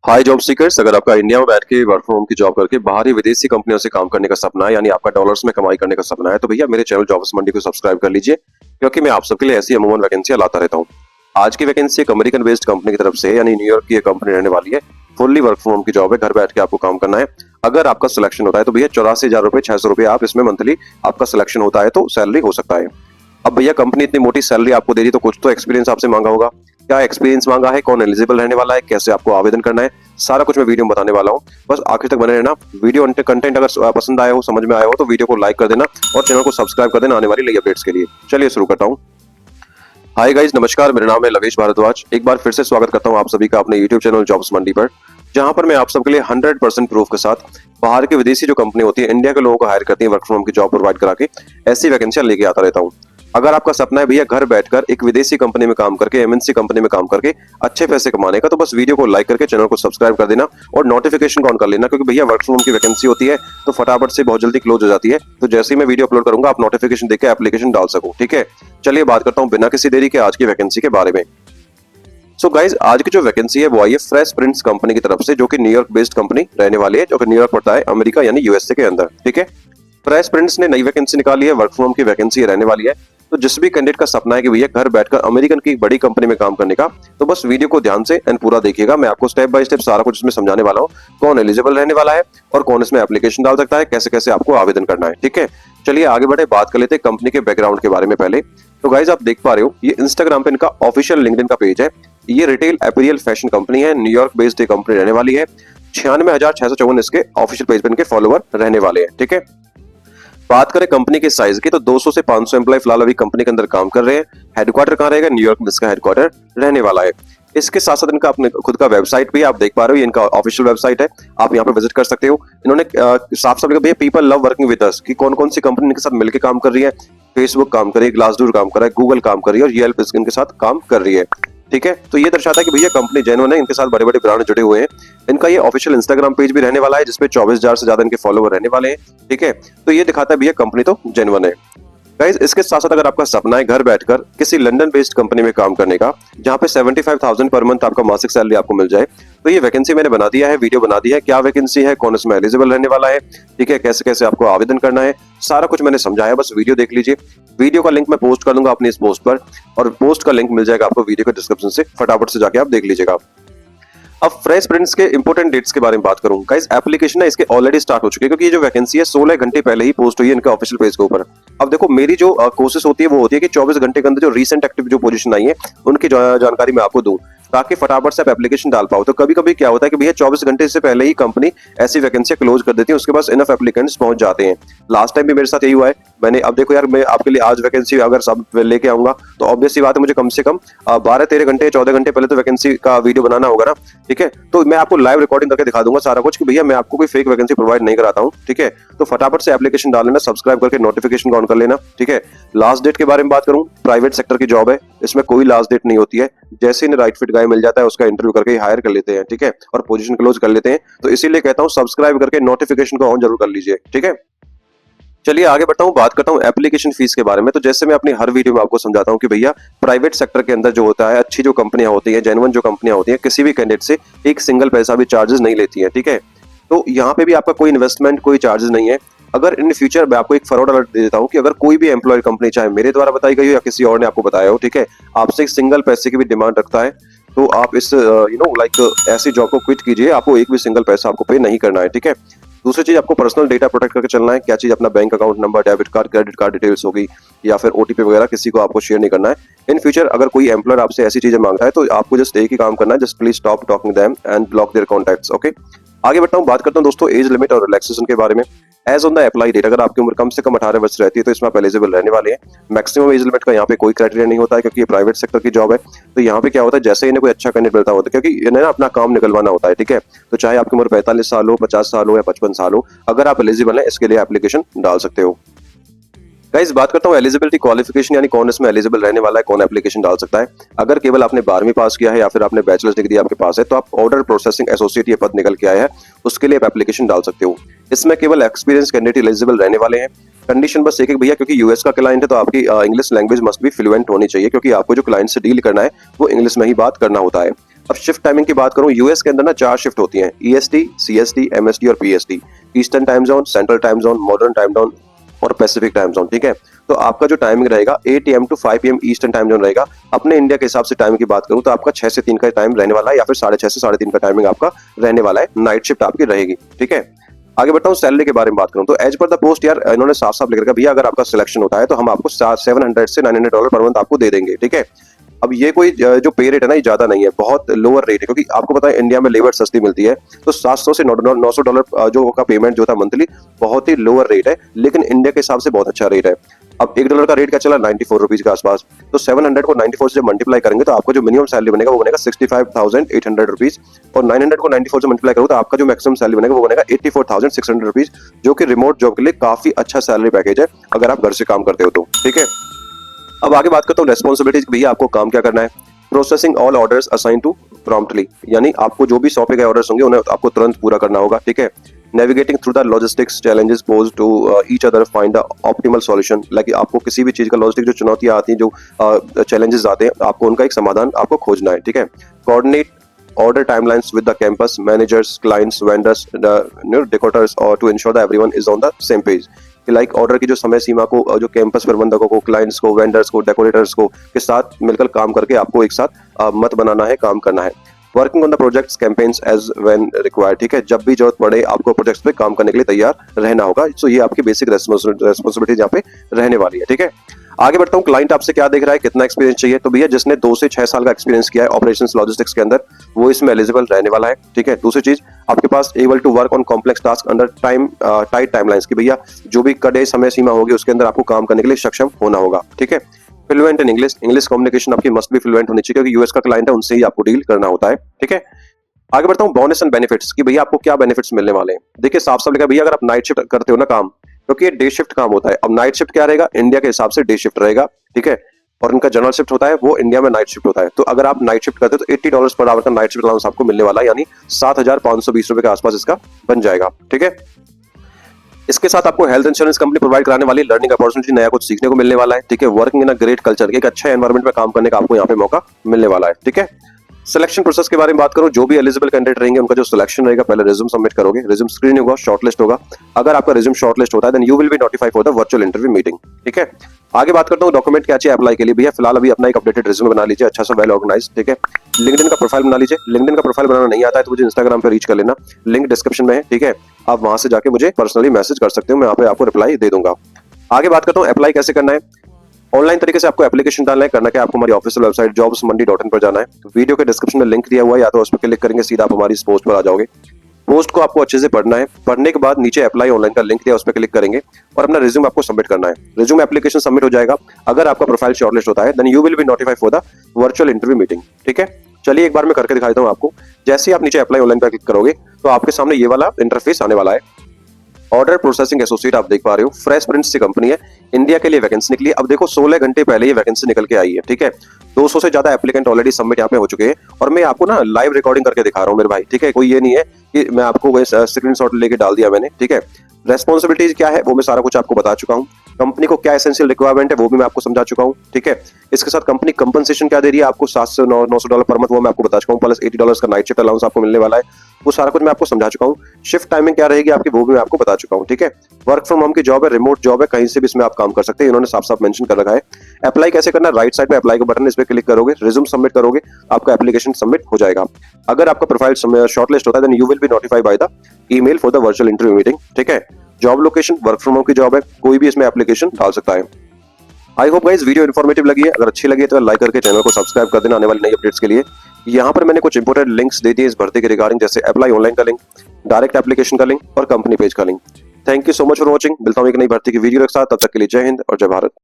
हाय job seekers, अगर आपका India में बैठ के वर्क फ्रॉम होम की जॉब करके बाहर ही विदेशी कंपनियों से काम करने का सपना है, यानी आपका डॉलर्स में कमाई करने का सपना है, तो भैया मेरे चैनल जॉब्स मंडी को सब्सक्राइब कर लीजिए, क्योंकि मैं आप सबके लिए ऐसी अमूमन वैकेंसियां लाता रहता हूँ। आज की वैकेंसी एक अमेरिकन बेस्ड कंपनी की तरफ से, यानी न्यूयॉर्क की एक कंपनी रहने वाली है। फुल्ली वर्क फ्रॉम होम की जॉब है, घर बैठ के आपको काम करना है। अगर आपका सिलेक्शन होता है तो भैया 84,000 रुपए 600 रुपए आप इसमें मंथली आपका सिलेक्शन होता है तो सैलरी हो सकता है। अब भैया कंपनी इतनी मोटी सैलरी आपको दे रही तो कुछ तो एक्सपीरियंस आपसे मांगा होगा। क्या एक्सपीरियंस मांगा है, कौन एलिजिबल रहने वाला है, कैसे आपको आवेदन करना है, सारा कुछ मैं वीडियो में बताने वाला हूँ। बस आखिर तक बने रहना। वीडियो कंटेंट अगर पसंद आया हो, समझ में आया हो, तो वीडियो को लाइक कर देना और चैनल को सब्सक्राइब कर देना आने वाली नई अपडेट्स के लिए। चलिए शुरू करता हूँ। हाय गाइज, नमस्कार, मेरा नाम है लवेश भारद्वाज। एक बार फिर से स्वागत करता हूँ आप सभी का अपने यूट्यूब चैनल जॉब्स मंडी पर, जहां पर मैं आप सबके लिए 100% प्रूफ के साथ बाहर के विदेशी जो कंपनी होती है इंडिया के लोगों को हायर करती है वर्क फ्रॉम होम की जॉब प्रोवाइड करा के ऐसी वैकेंसियां लेके आता रहता हूँ। अगर आपका सपना है भैया घर बैठकर एक विदेशी कंपनी में काम करके, एमएनसी कंपनी में काम करके अच्छे पैसे कमाने का, तो बस वीडियो को लाइक करके चैनल को सब्सक्राइब कर देना और नोटिफिकेशन ऑन कर लेना, क्योंकि भैया वर्क फ्रॉम होम की वैकेंसी होती है तो फटाफट से बहुत जल्दी क्लोज हो जाती है। तो जैसे ही मैं वीडियो अपलोड करूंगा आप नोटिफिकेशन देकर एप्लीकेशन डाल सको। ठीक है, चलिए बात करता हूँ बिना किसी देरी के आज की वैकेंसी के बारे में। सो गाइज, आज की जो वैकेंसी है वो आई है फ्रेश प्रिंट्स कंपनी की तरफ से, जो कि न्यूयॉर्क बेस्ड कंपनी रहने वाली है, जो कि न्यूयॉर्क पड़ता है अमेरिका यानी यूएसए के अंदर। ठीक है, फ्रेश प्रिंट्स ने नई वैकेंसी निकाली है, वर्क फ्रॉम होम की वैकेंसी रहने वाली है। तो जिस भी कैंडिडेट का सपना है कि भैया घर बैठकर अमेरिकन की बड़ी कंपनी में काम करने का, तो बस वीडियो को ध्यान से एंड पूरा देखिएगा। मैं आपको स्टेप बाय स्टेप सारा कुछ इसमें समझाने वाला हूँ, कौन एलिजिबल रहने वाला है और कौन इसमें एप्लीकेशन डाल सकता है, कैसे कैसे आपको आवेदन करना है। ठीक है, चलिए आगे बढ़े, बात कर लेते हैं कंपनी के बैकग्राउंड के बारे में पहले। तो गाइज आप देख पा रहे हो, ये इंस्टाग्राम पे इनका ऑफिशियल लिंक्डइन का पेज है। ये रिटेल अपीरियल फैशन कंपनी है, न्यूयॉर्क बेस्ड ये कंपनी रहने वाली है। 96,654 इसके ऑफिशियल पेज पे इनके फॉलोवर रहने वाले हैं। ठीक है, बात करें कंपनी के साइज की, तो 200 से 500 एम्प्लॉय फिलहाल अभी कंपनी के अंदर काम कर रहे हैं। हेडक्वार्टर कहाँ रहेगा? न्यूयॉर्क में इसका हेडक्वार्टर रहने वाला है। इसके साथ साथ इनका अपने खुद का वेबसाइट भी आप देख पा रहे हो, ये इनका ऑफिशियल वेबसाइट है, आप यहाँ पे विजिट कर सकते हो। इन्होंने साफ साफ लिखा भैया people love working with us, कि कौन कौन सी कंपनी इनके साथ मिलकर काम कर रही है। फेसबुक काम कर रही है, ग्लासडोर काम कर रहा है, गूगल काम कर रही है और येल्प इनके साथ काम कर रही है। ठीक है, तो ये दर्शाता है कि भैया कंपनी जेन्युइन है, इनके साथ बड़े बड़े ब्रांड जुड़े हुए हैं। इनका ये ऑफिशियल इंस्टाग्राम पेज भी रहने वाला है, जिसपे 24,000 से ज्यादा इनके फॉलोवर रहने वाले हैं। ठीक है, तो ये दिखाता है भैया कंपनी तो जेन्युइन है। गाइस, इसके साथ साथ अगर आपका सपना है घर बैठकर किसी लंदन बेस्ड कंपनी में काम करने का, जहां पे 75,000 पर मंथ आपका मासिक सैलरी आपको मिल जाए, तो ये वैकेंसी मैंने बना दिया है, वीडियो बना दिया है। क्या वैकेंसी है, कौन इसमें एलिजिबल रहने वाला है, ठीक है, कैसे कैसे आपको आवेदन करना है, सारा कुछ मैंने समझाया, बस वीडियो देख लीजिए। वीडियो का लिंक मैं पोस्ट कर दूंगा अपनी इस पोस्ट पर, और पोस्ट का लिंक मिल जाएगा आपको वीडियो के डिस्क्रिप्शन से, फटाफट से जाके आप देख लीजिएगा। अब फ्रेश प्रिंट्स के इंपोर्टेंट डेट्स के बारे में बात करूं, गाइस एप्लीकेशन है इसके ऑलरेडी स्टार्ट हो चुके हैं, क्योंकि ये जो वैकेंसी है 16 घंटे पहले ही पोस्ट हुई है इनके ऑफिशियल पेज के ऊपर। अब देखो, मेरी जो कोशिश होती है वो होती है कि 24 घंटे के अंदर जो रीसेंट एक्टिव जो पोजीशन आई है उनकी जानकारी मैं आपको दूं, ताकि फटाफट से आप एप्लीकेशन डाल पाओ। तो कभी कभी क्या होता है कि भैया 24 घंटे से पहले ही कंपनी ऐसी वैकेंसी क्लोज कर देती है, उसके पास इनफ एप्लीकेंट्स पहुंच जाते हैं। लास्ट टाइम भी मेरे साथ यही हुआ है। मैंने अब देखो यार, मैं आपके लिए आज वैकेंसी अगर सब लेके आऊंगा तो ऑब्वियस सी बात है, मुझे कम से कम 12-13 घंटे 14 घंटे पहले तो वैकेंसी का वीडियो बनाना होगा ना। ठीक है, तो मैं आपको लाइव रिकॉर्डिंग करके दिखा दूंगा सारा कुछ, कि भैया मैं आपको कोई फेक वैकेंसी प्रोवाइड नहीं कराता हूँ। ठीक है, तो फटाफट से एप्लीकेशन डाल लेना, सब्सक्राइब करके नोटिफिकेशन ऑन कर लेना। ठीक है, लास्ट डेट के बारे में बात करूं, प्राइवेट सेक्टर की जॉब है, इसमें कोई लास्ट डेट नहीं होती है। जैसे ही राइट फिट गाय मिल जाता है उसका इंटरव्यू करके हायर कर लेते हैं। ठीक है, और पोजीशन क्लोज कर लेते हैं। तो इसीलिए कहता हूं सब्सक्राइब करके नोटिफिकेशन को ऑन जरूर कर लीजिए। ठीक है, चलिए आगे बढ़ता हूं, बात करता हूं एप्लीकेशन फीस के बारे में। तो जैसे मैं अपनी हर वीडियो में आपको समझाता हूं कि भैया प्राइवेट सेक्टर के अंदर जो होता है, अच्छी जो कंपनियां होती है, जेन्युइन जो कंपनियां होती है, किसी भी कैंडिडेट से एक सिंगल पैसा भी चार्जेस नहीं लेती है। ठीक है, तो यहाँ पे भी आपका कोई इन्वेस्टमेंट, कोई चार्जेस नहीं है। अगर इन फ्यूचर मैं आपको एक फॉरवर्ड अलर्ट दे देता हूँ कि अगर कोई भी एम्प्लॉय कंपनी, चाहे मेरे द्वारा बताई गई हो या किसी और ने आपको बताया हो, ठीक है, आपसे एक सिंगल पैसे की भी डिमांड रखता है, तो आप इस ऐसी जॉब को क्विट कीजिए। आपको एक भी सिंगल पैसा आपको पे नहीं करना है। ठीक है, दूसरी चीज, आपको पर्सनल डेटा प्रोटेक्ट करके चलना है। क्या चीज? अपना bank account number, debit card, credit card details होगी, या फिर ओटीपी वगैरह किसी को आपको शेयर नहीं करना है। इन फ्यूचर अगर कोई एम्प्लॉयर आपसे ऐसी चीजें मांगता है तो आपको जस्ट एक ही काम करना है, just please stop talking them and block their contacts. Okay, आगे बढ़ता हूँ, बात करता हूँ दोस्तों एज लिमिट और रिलैक्सेशन के बारे में। Age on the apply date, अगर आपकी उम्र कम से कम 18 वर्ष रहती है तो इसमें आप एलिजिबल रहने वाले हैं। मैक्सिमम एज लिमिट का यहाँ पे कोई क्राइटेरिया नहीं होता है, क्योंकि ये प्राइवेट सेक्टर की जॉब है। तो यहाँ पे क्या होता है, जैसे इन्हें कोई अच्छा कैंडिडेट मिलता होता है, क्योंकि इन्हें ना अपना काम निकलवाना होता है। ठीक है, तो चाहे आपकी उम्र 45 साल हो, 50 साल हो या 55 साल हो, अगर आप एलिजिबल हैं इसके लिए एप्लीकेशन डाल सकते हो। गाइस, बात करता हूँ एलिजिबिलिटी क्वालिफिकेशन, यानी कौन इसमें एलिजिबल रहने वाला है, कौन एप्लीकेशन डाल सकता है। अगर केवल आपने 12वीं पास किया है या फिर आपने बैचलर्स डिग्री आपके पास है, तो आप ऑर्डर प्रोसेसिंग एसोसिएट ये पद निकल के आया है, उसके लिए आप एप्लीकेशन डाल सकते हो। इसमें केवल एक्सपीरियंस कैंडिडेट एलिजिबल रहने वाले हैं। कंडीशन बस एक भैया, क्योंकि यूएस का क्लाइंट है तो आपकी English language must be fluent होनी चाहिए, क्योंकि आपको जो क्लाइंट से डील करना है वो इंग्लिश में ही बात करना होता है। अब शिफ्ट टाइमिंग की बात करूं, यूएस के अंदर ना 4 शिफ्ट होती हैं, ईएसटी, सीएसटी, एमएसटी और PST. Eastern time zone, central time zone, modern time zone और पैसिफिक टाइम जोन। ठीक है, तो आपका जो टाइमिंग रहेगा 8 AM to 5 PM eastern time zone रहेगा। अपने इंडिया के हिसाब से टाइम की बात करूं तो आपका 6 से 3 का टाइम रहने वाला है, या फिर 6:30 से 3:30 का टाइमिंग आपका रहने वाला है। नाइट शिफ्ट आपकी रहेगी। ठीक है, आगे बढ़ता हूँ सैलरी के बारे में बात करूं तो एज पर द पोस्ट यार इन्होंने साफ साफ लिख रखा है, भैया अगर आपका सिलेक्शन होता है तो हम आपको 700 से $900 पर मंथ आपको दे देंगे। ठीक है, अब ये कोई जो पे रेट है ना, ये ज्यादा नहीं है, बहुत लोअर रेट है, क्योंकि आपको पता है इंडिया में लेबर सस्ती मिलती है। तो 700 से $900 जो का पेमेंट जो था मंथली, बहुत ही लोअर रेट है, लेकिन इंडिया के हिसाब से बहुत अच्छा रेट है। अब $1 का रेट क्या चला, 94 रुपीज के आसपास। तो 700 को 94 से मल्टीप्लाई करेंगे तो आपका जो मिनिमम सैलरी बनेगा वो बनेगा 65,800 रुपीज, और 900 को 94 से मल्टीप्लाई करोगे तो आपका जो मैक्सिमम सैलरी बनेगा वो बनेगा 84,600 रुपीज, जो कि रिमोट जॉब के लिए काफी अच्छा सैलरी पैकेज है अगर आप घर से काम करते हो तो। ठीक है, अब आगे बात करता हूँ रेस्पॉन्सिबिलिटीज। भैया आपको काम क्या करना है, processing all orders assign to promptly, यानी आपको जो भी सौंपे गए ऑर्डर्स होंगे उन्हें आपको तुरंत पूरा करना होगा। ठीक है, navigating through the logistics challenges pose to each other find the optimal solution, like आपको किसी भी चीज का लॉजिस्टिक जो चुनौतियां आती हैं, जो चैलेंजेस आते हैं, आपको उनका एक समाधान आपको खोजना है। ठीक है, coordinate order timelines with the campus managers, clients, vendors, the decorators, or to ensure that everyone is on the same page। कि लाइक ऑर्डर की जो समय सीमा को जो कैंपस प्रबंधकों को, क्लाइंट्स को, वेंडर्स को, डेकोरेटर्स को के साथ मिलकर काम करके आपको एक साथ मत बनाना है, काम करना है। Working on the projects campaigns as when required. ठीक है, जब भी जरूरत पड़े आपको प्रोजेक्ट्स पे काम करने के लिए तैयार रहना होगा। सो ये आपकी बेसिक रेस्पॉन्सिबिलिटीज यहाँ पे रहने वाली है। ठीक है, आगे बढ़ता हूँ, क्लाइंट आपसे क्या देख रहा है, कितना एक्सपीरियंस चाहिए। तो भैया जिसने 2 से 6 साल का एक्सपीरियंस किया है ऑपरेशंस लॉजिस्टिक्स के अंदर, वो इसमें एलिजिबल रहने वाला है। ठीक है, दूसरी चीज, आपके पास able to work on complex task under tight timelines, की भैया जो भी कड़े समय सीमा होगी उसके अंदर आपको काम करने के लिए सक्षम होना होगा। ठीक है, fluent in English, English communication आपकी मस्ट भी फ्लुएंट होनी चाहिए, क्योंकि यूएस का क्लाइंट है, उनसे ही आपको डील करना होता है। ठीक है, आगे बढ़ता हूँ, बोनस एंड बेनिफिट्स, कि भैया आपको क्या बेनिफिट्स मिलने वाले हैं। देखिए साफ साफ लिखा, भैया अगर आप नाइट शिफ्ट करते हो ना काम, क्योंकि ये डे शिफ्ट काम होता है। अब नाइट शिफ्ट क्या रहेगा, इंडिया के हिसाब से डे शिफ्ट रहेगा। ठीक है, और इनका जनरल शिफ्ट होता है, वो इंडिया में नाइट शिफ्ट होता है। तो अगर आप नाइट शिफ्ट करते हो तो $80 पर आवर का नाइट शिफ्ट अलाउंस आपको मिलने वाला है, यानी 7,520 रुपए के आसपास इसका बन जाएगा। ठीक है, इसके साथ आपको हेल्थ इंश्योरेंस कंपनी प्रोवाइड कराने वाली, लर्निंग अपॉर्चुनिटी, नया कुछ सीखने को मिलने वाला है। ठीक है, working in a great culture, एक अच्छे एनवायरमेंट में काम करने का आपको यहाँ पे मौका मिलने वाला है। ठीक है, सिलेक्शन प्रोसेस के बारे में बात करूं, जो भी एलिजिबल कैंडिडेट रहेंगे उनका जो सिलेक्शन रहेगा, पहले रिज्यूम सबमिट करोगे, रिज्यूम स्क्रीनिंग होगा, शॉर्टलिस्ट होगा। अगर आपका रिज्यूम शॉर्टलिस्ट होता है then you will be notified for the virtual interview meeting. ठीक है, आगे बात करता हूं, डॉक्यूमेंट क्या चाहिए अप्लाई के लिए। भैया फिलहाल अभी अपना एक अपडेटेड रिज्यूम बना लीजिए, अच्छा सा वेल ऑर्गेनाइज। ठीक है, लिंक्डइन का प्रोफाइल बना लीजिए। लिंक्डइन का प्रोफाइल बनाना नहीं आता है तो मुझे इंस्टाग्राम पे रीच कर लेना, लिंक डिस्क्रिप्शन में है। ठीक है, आप वहां से जाके मुझे पर्सनली मैसेज कर सकते हो, मैं यहाँ पे आपको रिप्लाई दे दूंगा। आगे बात करता हूँ, अप्लाई कैसे करना है। ऑनलाइन तरीके से आपको एप्लीकेशन डालना है, करना क्या, आपको हमारी ऑफिशियल वेबसाइट jobsmandi.in पर जाना है। वीडियो के डिस्क्रिप्शन में लिंक दिया हुआ है, या तो उस पर क्लिक करेंगे सीधा आप हमारी इस पोस्ट पर आ जाओगे। पोस्ट को आपको अच्छे से पढ़ना है, पढ़ने के बाद नीचे अप्लाई ऑनलाइन का लिंक दिया, उस पर क्लिक करेंगे और अपना रिज्यूम आपको सबमिट करना है। रिज्यूम एप्लीकेशन सबमिट हो जाएगा, अगर आपका प्रोफाइल शॉर्टलिस्ट होता है then you will be notified for the virtual interview meeting. ठीक है, चलिए एक बार मैं करके दिखाता हूँ आपको। जैसे ही आप नीचे अप्लाई ऑनलाइन पर क्लिक करोगे तो आपके सामने ये वाला इंटरफेस आने वाला है। ऑर्डर प्रोसेसिंग एसोसिएट आप देख पा रहे हो, फ्रेश प्रिंट से कंपनी है, इंडिया के लिए वैकेंसी निकली है। अब देखो 16 घंटे पहले ये वैकेंसी निकल के आई है। ठीक है, 200 से ज्यादा एप्लीकेंट ऑलरेडी सबमिट यहाँ पे हो चुके हैं, और मैं आपको ना लाइव रिकॉर्डिंग करके दिखा रहा हूँ मेरे भाई। ठीक है, कोई ये नहीं है कि मैं आपको स्क्रीनशॉट लेके डाल दिया मैंने। ठीक है, रेस्पॉन्सिबिलिटीज क्या है वो मैं सारा कुछ आपको बता चुका हूँ। कंपनी को क्या एसेंशियल रिक्वायरमेंट है वो भी मैं आपको समझा चुका हूँ। ठीक है, इसके साथ कंपनी कंपनसेशन क्या दे रही है आपको, 700 से $900 पर मंथ, वो मैं आपको बता चुका हूँ, प्लस $80 का नाइट शिफ्ट अलाउंस आपको मिलने वाला है, वो सारा कुछ मैं आपको समझा चुका हूँ। शिफ्ट टाइमिंग क्या रहेगी आपकी वो भी मैं आपको बता चुका हूँ। ठीक है, वर्क फ्रॉम होम की जॉब है, रिमोट जॉब है, कहीं से भी इसमें आप काम कर सकते हैं, इन्होंने साफ साफ मेंशन कर रखा है। अप्लाई कैसे करना, राइट साइड पे अप्लाई का बटन, इस पे क्लिक करोगे, रिज्यूम सबमिट करोगे, आपका एप्लीकेशन सबमिट हो जाएगा। अगर आपका प्रोफाइल शॉर्टलिस्ट होता है then you will be notified by the email for the virtual interview meeting. ठीक है, job location work from home की जॉब है, कोई भी इसमें एप्लीकेशन डाल सकता है। I hope guys video informative लगी है, अगर अच्छी लगी है तो लाइक करके चैनल को सब्सक्राइब कर देना आने वाली नई अपडेट्स के लिए। यहाँ पर मैंने कुछ इंपोर्टेंट लिंक्स दे दिए इस भर्ती के रिगार्डिंग, जैसे अप्लाई ऑनलाइन का लिंक, डायरेक्ट एप्लीकेशन का लिंक और कंपनी पेज का link. Thank you so much for watching, मिलता हूँ एक नई भर्ती की वीडियो के साथ, तब तक के लिए जय हिंद और जय भारत।